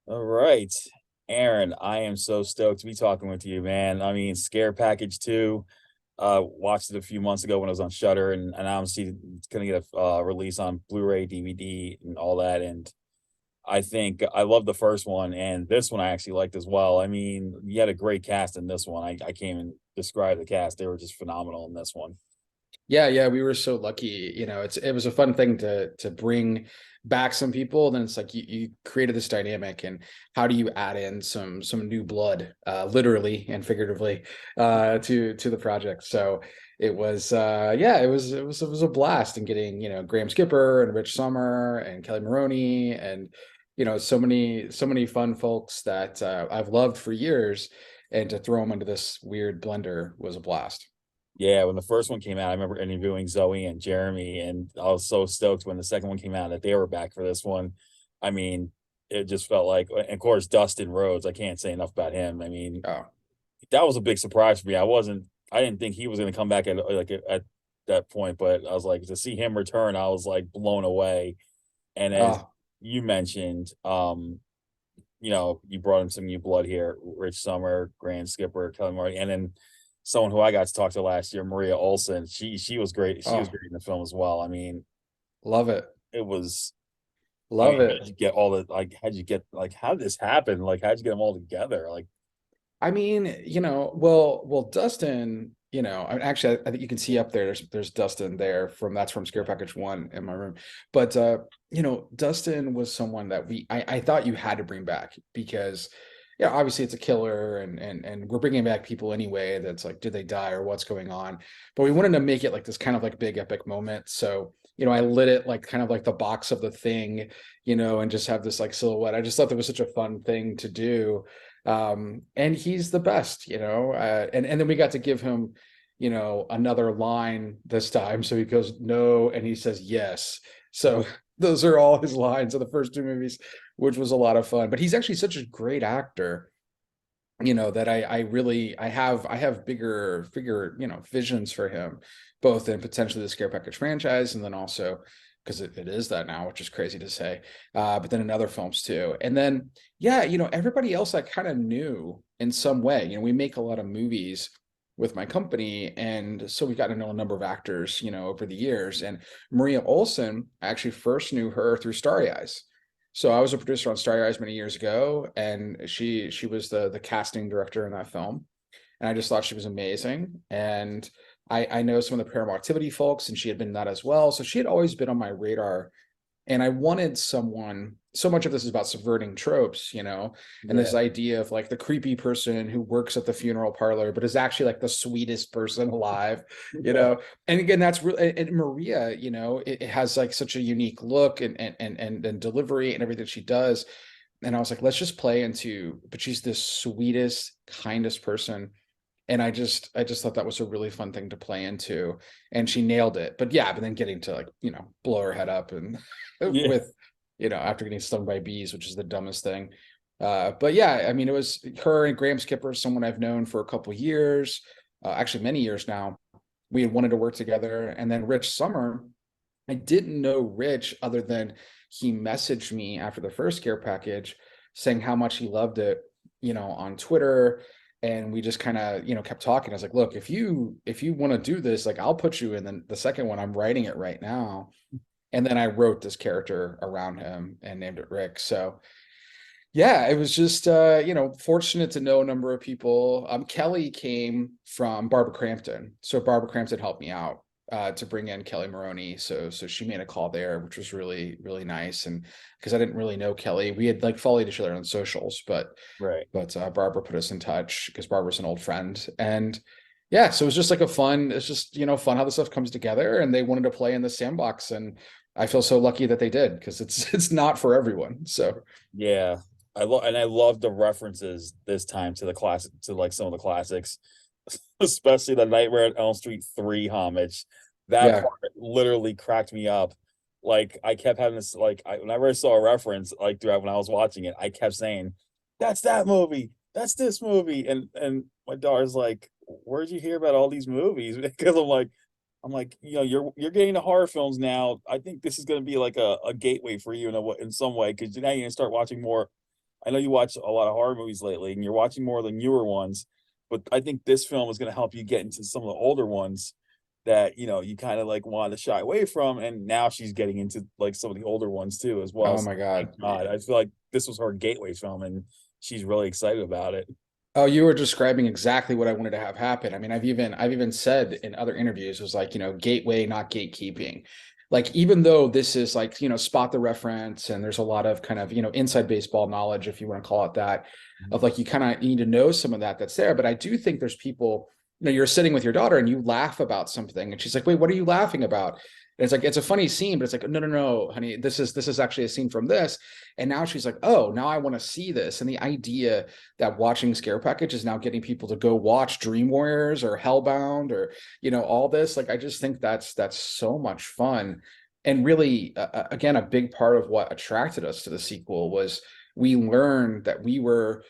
All right, Aaron, I am so stoked to be talking with you, man. I mean, Scare Package 2, watched it a few months ago when it was on Shudder, and obviously it's gonna get a release on Blu-ray, DVD, and all that. And I think I love the first one, and this one I actually liked as well. I mean, you had a great cast in this one. I can't even describe the cast; they were just phenomenal in this one. Yeah, yeah, we were so lucky. It was a fun thing to bring back some people. Then it's like you created this dynamic, and how do you add in some new blood, literally and figuratively, to the project? So it was yeah, it was a blast, and getting Graham Skipper and Rich Sommer and Kelly Maroney, and so many fun folks that I've loved for years, and to throw them into this weird blender was a blast. Yeah, when the first one came out, I remember interviewing Zoe and Jeremy, and I was so stoked when the second one came out that they were back for this one. I mean, it just felt like, and of course, Dustin Rhodes. I can't say enough about him. I mean, Oh. that was a big surprise for me. I didn't think he was going to come back at that point, but I was like, to see him return, I was like blown away. And as Oh, you mentioned, you brought in some new blood here, Rich Sommer, Grand Skipper, Kelly Martin, and then someone who I got to talk to last year, Maria Olsen. She was great. She was oh, great in the film as well. I mean, love it. it was. I Love mean, how did it. you get all the like? How did you get like? How did this happen? Like, how did you get them all together? Like, I mean, well, Dustin, I mean, actually, I think you can see up there, there's Dustin there that's from Scare Package One in my room. But Dustin was someone that I thought you had to bring back because, yeah, obviously it's a killer, and we're bringing back people anyway. That's like, did they die or what's going on? But we wanted to make it like this kind of like big epic moment. So, I lit it like kind of like the box of the Thing, and just have this like silhouette. I just thought that was such a fun thing to do, and he's the best, and then we got to give him another line this time, so he goes no and he says yes. So those are all his lines of the first two movies, which was a lot of fun. But he's actually such a great actor, that I have bigger visions for him, both in potentially the Scare Package franchise, and then also because it is that now, which is crazy to say, but then in other films too. And then yeah, everybody else I kind of knew in some way. We make a lot of movies with my company, and so we got to know a number of actors over the years. And Maria Olsen, I actually first knew her through Starry Eyes. So I was a producer on Starry Eyes many years ago, and she was the casting director in that film, and I just thought she was amazing. And I know some of the Paranormal Activity folks, and she had been in that as well. So she had always been on my radar, and I wanted someone. So much of this is about subverting tropes, and yeah, this idea of like the creepy person who works at the funeral parlor, but is actually like the sweetest person alive, you yeah, know. And again, that's really, and Maria, it has like such a unique look, and delivery and everything she does. And I was like, let's just play into, but she's the sweetest, kindest person, and I just thought that was a really fun thing to play into, and she nailed it. But yeah, but then getting to like blow her head up and yeah. with after getting stung by bees, which is the dumbest thing. But yeah, I mean, it was her and Graham Skipper, someone I've known for a couple years, actually many years now. We had wanted to work together, and then Rich Sommer, I didn't know Rich other than he messaged me after the first care package saying how much he loved it, on Twitter. And we just kind of, kept talking. I was like, look, if you want to do this, like I'll put you in the second one. I'm writing it right now. And then I wrote this character around him and named it Rick. So yeah, it was just fortunate to know a number of people. Kelly came from Barbara Crampton, so Barbara Crampton helped me out to bring in Kelly Maroney. So she made a call there, which was really really nice. And because I didn't really know Kelly, we had like followed each other on socials, but Right. Barbara put us in touch because Barbara's an old friend. And yeah, so it was just like a fun. It's just fun how this stuff comes together, and they wanted to play in the sandbox, and I feel so lucky that they did because it's not for everyone. So. Yeah. I love the references this time to the classic to like some of the classics, especially the Nightmare at Elm Street 3 homage. That Yeah. part literally cracked me up. Like I kept having this whenever I saw a reference like throughout when I was watching it, I kept saying, "That's that movie. That's this movie." And my daughter's like, "Where'd you hear about all these movies?" Because I'm like, you're getting into horror films now. I think this is going to be like a gateway for you in some way because now you're gonna start watching more I know you watch a lot of horror movies lately, and you're watching more of the newer ones, but I think this film is going to help you get into some of the older ones that you kind of like wanted to shy away from, and now she's getting into like some of the older ones too as well. Oh So my thank God. God, I feel like this was her gateway film, and she's really excited about it. Oh, you were describing exactly what I wanted to have happen. I mean, I've even said in other interviews, it was like, gateway, not gatekeeping. Like, even though this is like, spot the reference, and there's a lot of kind of, inside baseball knowledge, if you want to call it that, of like, you kind of need to know some of that's there. But I do think there's people, you're sitting with your daughter and you laugh about something, and she's like, wait, what are you laughing about? And it's like, it's a funny scene, but it's like, no, no, no, honey, this is actually a scene from this. And now she's like, oh, now I want to see this. And the idea that watching Scare Package is now getting people to go watch Dream Warriors or Hellbound or all this, like, I just think that's so much fun. And really, again, a big part of what attracted us to the sequel was we learned that we were,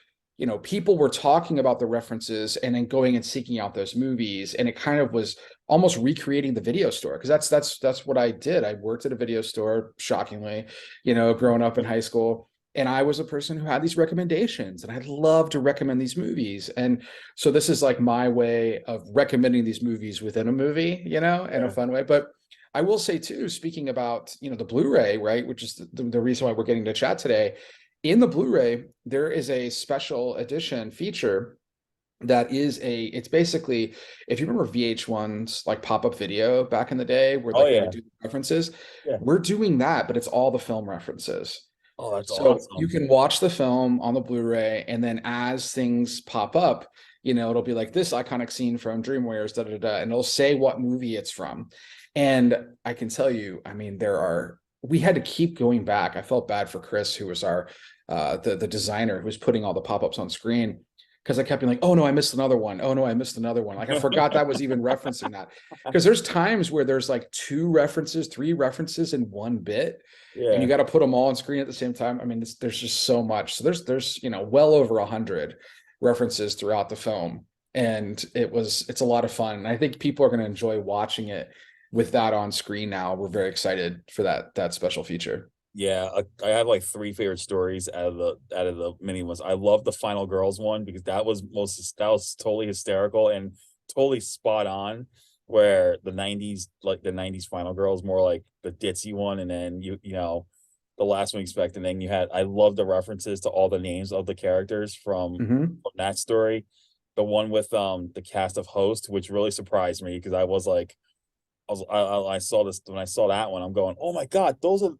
people were talking about the references and then going and seeking out those movies, and it kind of was almost recreating the video store, because that's what I did. I worked at a video store, shockingly, growing up in high school. And I was a person who had these recommendations, and I'd love to recommend these movies. And so this is like my way of recommending these movies within a movie, in a Yeah. fun way. But I will say too, speaking about, the Blu-ray, right, which is the reason why we're getting to chat today. In the Blu-ray, there is a special edition feature that is it's basically, if you remember VH1's like pop-up video back in the day where Oh like they would yeah. do references, Yeah. we're doing that, but it's all the film references. Oh, that's So you awesome. can watch the film on the Blu-ray, and then as things pop up, it'll be like this iconic scene from Dream Warriors, da da da, and it'll say what movie it's from. And I can tell you, I mean, we had to keep going back. I felt bad for Chris, who was our the designer who was putting all the pop-ups on screen, because I kept being like, oh no, I missed another one. Oh no, I missed another one. Like, I forgot that was even referencing that. Because there's times where there's like two references, three references in one bit, and you Yeah. got to put them all on screen at the same time. I mean, there's just so much. So there's well over 100 references throughout the film, and it's a lot of fun. And I think people are going to enjoy watching it with that on screen now. We're very excited for that special feature. Yeah, I have like three favorite stories out of the mini ones. I love the Final Girls one because that was totally hysterical and totally spot on. Where the '90s Final Girls more like the ditzy one, and then the last one you expect, and then I love the references to all the names of the characters Hmm. from that story. The one with the cast of Host, which really surprised me because I was like, I saw this when I saw that one. I'm going, oh my god, those are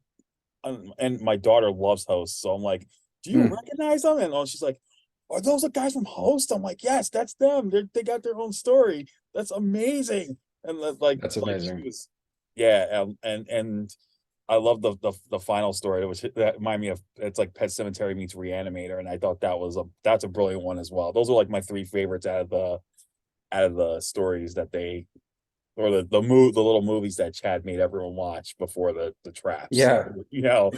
and my daughter loves Host, so I'm like, "Do you Mm, recognize them?" And she's like, "Are those the guys from Host?" I'm like, "Yes, that's them. They got their own story. That's amazing." And that's like she amazing. was, yeah, and I love the final story. That remind me of it's like Pet Cemetery meets Reanimator, and I thought that's a brilliant one as well. Those are like my three favorites out of the stories that they or the little movies that Chad made everyone watch before the traps. So Yeah.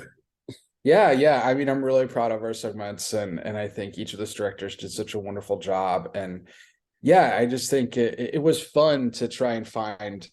Yeah, yeah. I mean, I'm really proud of our segments, and I think each of the directors did such a wonderful job. And yeah, I just think it was fun to try and find,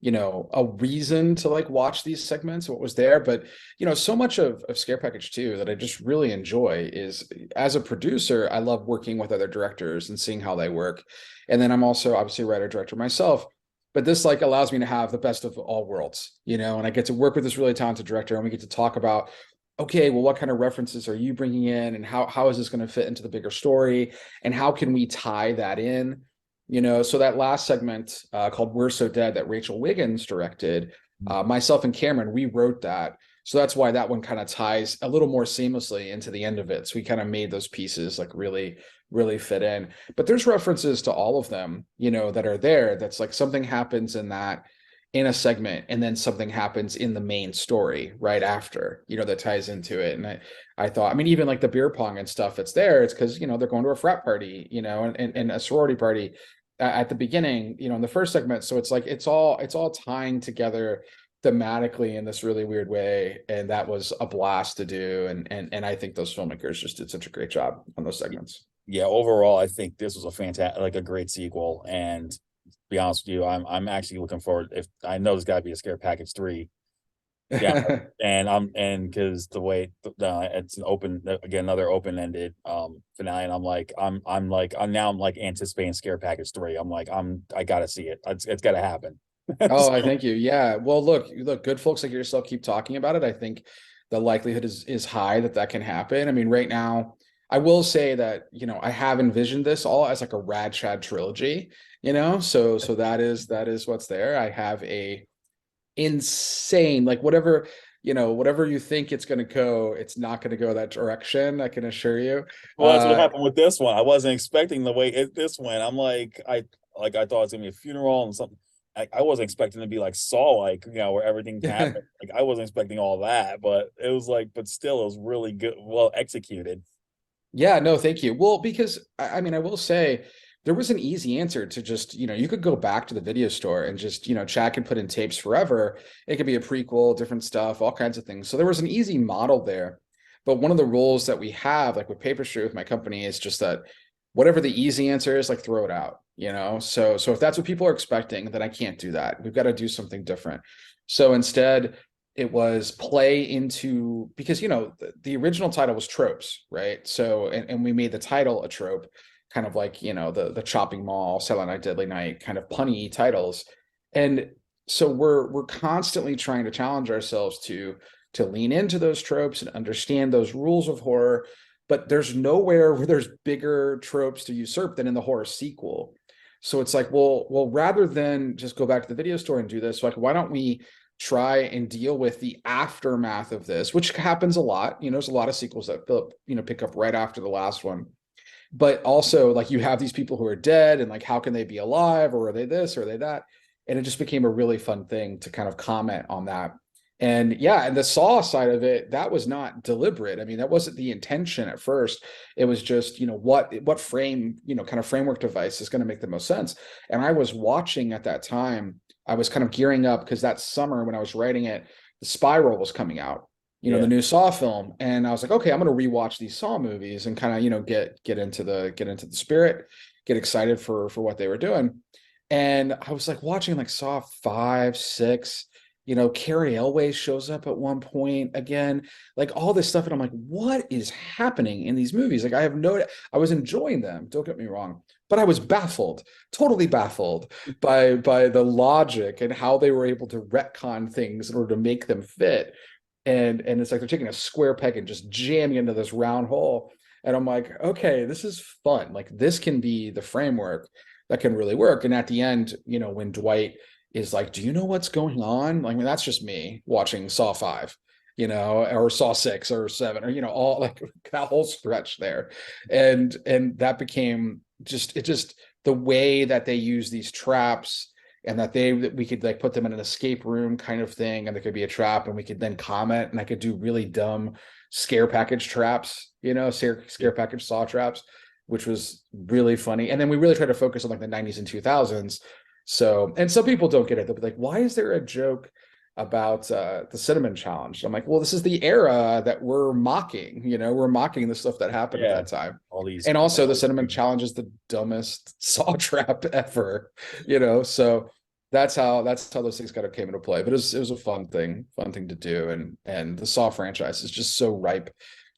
a reason to like watch these segments, what was there. But so much of Scare Package 2 that I just really enjoy is, as a producer, I love working with other directors and seeing how they work. And then I'm also obviously a writer director myself. But this like allows me to have the best of all worlds, and I get to work with this really talented director, and we get to talk about, okay, well, what kind of references are you bringing in, and how is this going to fit into the bigger story, and how can we tie that in? So that last segment called "We're So Dead" that Rachel Wiggins directed, myself and Cameron, we wrote that. So that's why that one kind of ties a little more seamlessly into the end of it. So we kind of made those pieces like really, really fit in. But there's references to all of them, that are there. That's like something happens in a segment, and then something happens in the main story right after, that ties into it. And I thought, I mean, even like the beer pong and stuff, it's there. It's because, they're going to a frat party, and a sorority party at the beginning, in the first segment. So it's like, it's all tying together thematically in this really weird way. And that was a blast to do. And I think those filmmakers just did such a great job on those segments. Yeah, overall, I think this was a fantastic, like a great sequel. And to be honest with you, I'm actually looking forward. If I know there's got to be a Scare Package 3, Yeah, and because the way it's an open again, another open-ended finale, and I'm like anticipating Scare Package 3. I gotta see it. It's gotta happen. Oh, I So, thank you. Yeah. Well, look, good folks like yourself keep talking about it. I think the likelihood is high that that can happen. I mean, right now, I will say that, I have envisioned this all as like a Rad Chad trilogy, so that is what's there. I have a insane, like whatever you think it's going to go, it's not going to go that direction, I can assure you. well, that's what happened with this one. I wasn't expecting the way this went. I thought it was gonna be a funeral and something. I wasn't expecting to be like Saw, like where everything happened. Like I wasn't expecting all that, but it was like, but still, it was really good, well executed. Yeah, no, thank you. Well, because I mean, I will say there was an easy answer to just, you could go back to the video store and just, Chad could put in tapes forever. It could be a prequel, different stuff, all kinds of things. So there was an easy model there. But one of the rules that we have, like with Paperstreet with my company, is just that whatever the easy answer is, like throw it out. So if that's what people are expecting, then I can't do that. We've got to do something different. So instead, it was play into, because the original title was tropes, right? So and we made the title a trope, kind of like the chopping mall, Silent Night, Deadly Night, kind of punny titles. And so we're constantly trying to challenge ourselves to lean into those tropes and understand those rules of horror, but there's nowhere where there's bigger tropes to usurp than in the horror sequel. So it's like, well, rather than just go back to the video store and do this, like, why don't we try and deal with the aftermath of this, which happens a lot. There's a lot of sequels that pick up right after the last one. But also, like, you have these people who are dead, and like, how can they be alive, or are they this, or are they that? And it just became a really fun thing to kind of comment on that. And yeah, and the Saw side of it, that was not deliberate. I mean, that wasn't the intention at first. It was just, what frame, kind of framework device is going to make the most sense. And I was watching at that time, I was kind of gearing up because that summer when I was writing it, the Spiral was coming out, the Yeah. new Saw film, and I was like, okay, I'm going to rewatch these Saw movies and kind of get into the spirit, get excited for what they were doing. And I was like watching like Saw 5, 6. Carrie Elway shows up at one point again, like all this stuff, and I'm like, what is happening in these movies? Like, I was enjoying them. Don't get me wrong, but I was baffled, totally baffled by the logic and how they were able to retcon things in order to make them fit. And it's like they're taking a square peg and just jamming into this round hole. And I'm like, okay, this is fun. Like, this can be the framework that can really work. And at the end, when Dwight is like, do you know what's going on? Like, I mean, that's just me watching Saw 5, or Saw 6 or 7, or, all like that whole stretch there. And that became just the way that they use these traps, and that we could like put them in an escape room kind of thing, and there could be a trap, and we could then comment, and I could do really dumb scare package traps, scare package Saw traps, which was really funny. And then we really tried to focus on like the 90s and 2000s. So, and some people don't get it. They'll be like, why is there a joke about the cinnamon challenge? I'm like, well, this is the era that we're mocking. We're mocking the stuff that happened at Yeah. that time. All these And also, the cinnamon challenge is the dumbest Saw trap ever. So that's how those things kind of came into play. But it was a fun thing to do. And the Saw franchise is just so ripe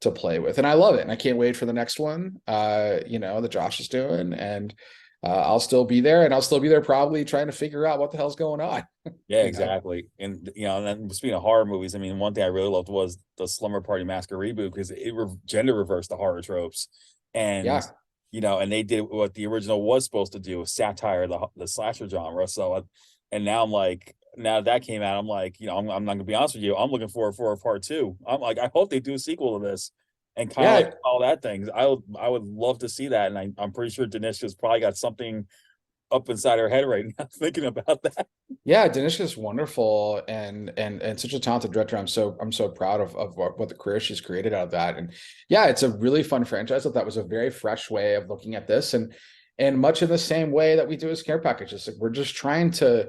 to play with, and I love it. And I can't wait for the next one. That Josh is doing, and I'll still be there, and I'll still be there probably trying to figure out what the hell's going on. Yeah, you know? exactly. And and then speaking of horror movies, I mean, one thing I really loved was the Slumber Party Massacre reboot, because gender reversed the horror tropes, and Yeah. and they did what the original was supposed to do, satire of the slasher genre. So, and now I'm like, now that came out, I'm like, I'm not gonna be honest with you, I'm looking forward for a part two. I'm like, I hope they do a sequel to this, and kind of like Yeah. all that things. I would love to see that, and I'm pretty sure Danishka's probably got something up inside her head right now thinking about that. Yeah, Dinesh is wonderful, and such a talented director. I'm so proud of what the career she's created out of that. And yeah, it's a really fun franchise. I thought that was a very fresh way of looking at this, and much in the same way that we do as care packages. Like, we're just trying to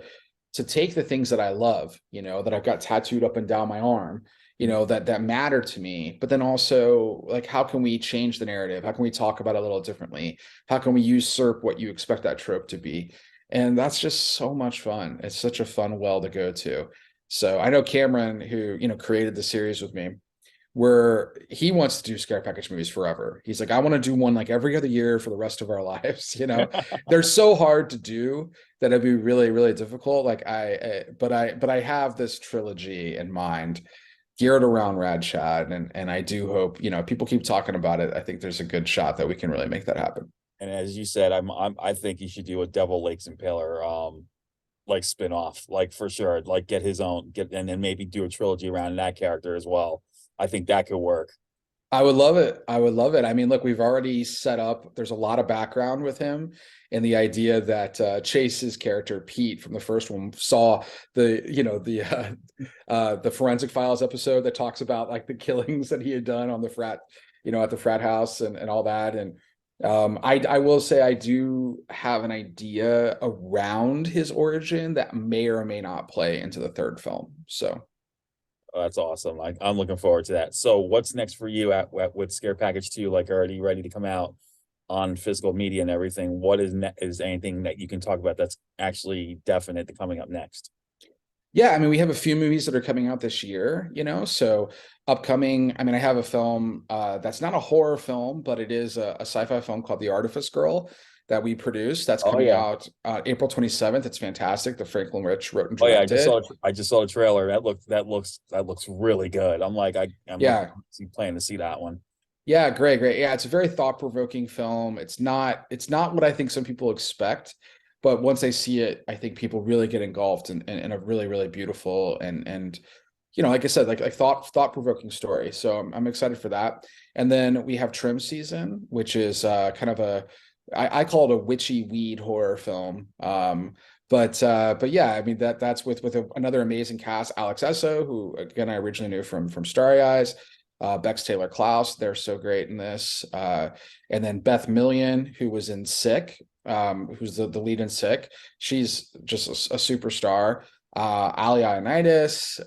take the things that I love, that I've got tattooed up and down my arm, that matter to me, but then also, like, how can we change the narrative? How can we talk about it a little differently? How can we usurp what you expect that trope to be? And that's just so much fun. It's such a fun well to go to. So I know Cameron, who, created the series with me, where he wants to do scare package movies forever. He's like, I want to do one like every other year for the rest of our lives. They're so hard to do that it'd be really, really difficult. Like but I have this trilogy in mind geared around Rad Chad, and I do hope, people keep talking about it. I think there's a good shot that we can really make that happen. And as you said, I think he should do a Devil Lakes Impaler like spin-off, like for sure. Like get his own and then maybe do a trilogy around that character as well. I think that could work. I would love it. I would love it. I mean, look, we've already set up, there's a lot of background with him, and the idea that Chase's character, Pete, from the first one, saw the Forensic Files episode that talks about like the killings that he had done on the frat, at the frat house and all that. And I will say I do have an idea around his origin that may or may not play into the third film. So Oh, that's awesome. I'm looking forward to that. So what's next for you with Scare Package 2? Like already ready to come out on physical media and everything. What is anything that you can talk about that's actually definite coming up next? yeah, I mean, we have a few movies that are coming out this year, so upcoming, I mean, I have a film that's not a horror film, but it is a sci-fi film called The Artifice Girl that we produced. That's Oh coming yeah. out April 27th. It's fantastic. The Franklin Rich wrote and Oh yeah, directed. I just saw the trailer. That looks really good. I'm Yeah. planning to see that one. Yeah, great, great. Yeah, it's a very thought-provoking film. It's not what I think some people expect, but once they see it, I think people really get engulfed in a really, really beautiful and like I said, like thought-provoking story. So I'm excited for that. And then we have Trim Season, which is kind of I call it a witchy weed horror film. But yeah, I mean that's with another amazing cast, Alex Esso, who again I originally knew from Starry Eyes, Bex Taylor Klaus, they're so great in this. And then Beth Million, who was in Sick, who's the lead in Sick. She's just a superstar. Ali Ionitis,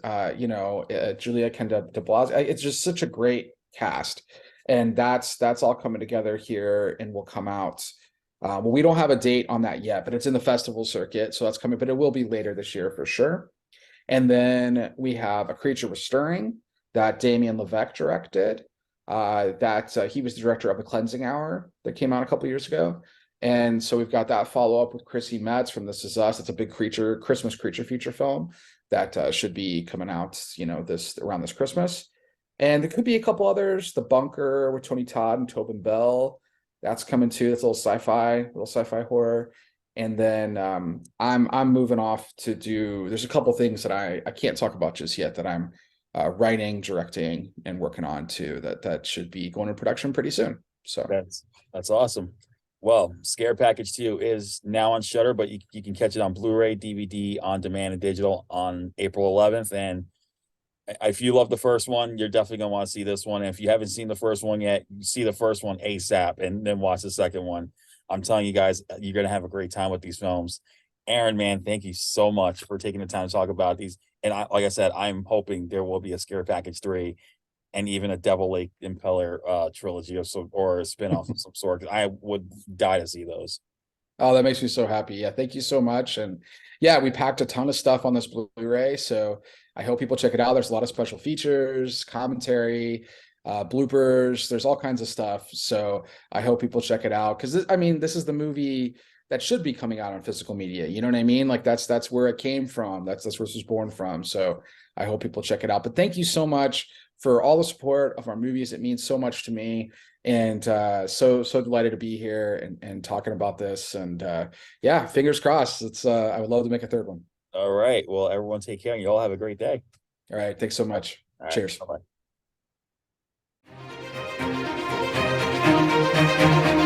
Julia Kenda de Blas. It's just such a great cast. And that's all coming together here and will come out. Well, we don't have a date on that yet, but it's in the festival circuit. So that's coming, but it will be later this year for sure. And then we have A Creature Was Stirring that Damien Levesque directed. He was the director of The Cleansing Hour that came out a couple years ago. And so we've got that follow up with Chrissy Metz from This Is Us. It's a big Christmas creature feature film that should be coming out, this around this Christmas. And there could be a couple others. The Bunker with Tony Todd and Tobin Bell. That's coming too. That's a little sci-fi horror. And then I'm moving off to do. There's a couple things that I can't talk about just yet that I'm writing, directing, and working on too. That should be going into production pretty soon. So That's awesome. Well, Scare Package 2 is now on Shudder, but you can catch it on Blu-ray, DVD, on demand, and digital on April 11th. And if you love the first one, you're definitely gonna want to see this one. And if you haven't seen the first one yet, you see the first one ASAP and then watch the second one. I'm telling you guys, you're gonna have a great time with these films. Aaron, man, thank you so much for taking the time to talk about these. And like I said, I'm hoping there will be a Scare Package 3 and even a Devil Lake Impeller trilogy or a spin-off of some sort. I would die to see those. Oh, that makes me so happy. Yeah, thank you so much. And yeah, we packed a ton of stuff on this Blu-ray, so I hope people check it out. There's a lot of special features, commentary, bloopers. There's all kinds of stuff. So I hope people check it out because this is the movie that should be coming out on physical media. You know what I mean? Like that's where it came from. That's where it was born from. So I hope people check it out. But thank you so much for all the support of our movies. It means so much to me. And so delighted to be here and talking about this. And yeah, fingers crossed. I would love to make a third one. All right. Well, everyone take care and you all have a great day. All right. Thanks so much. All right, Cheers. bye-bye.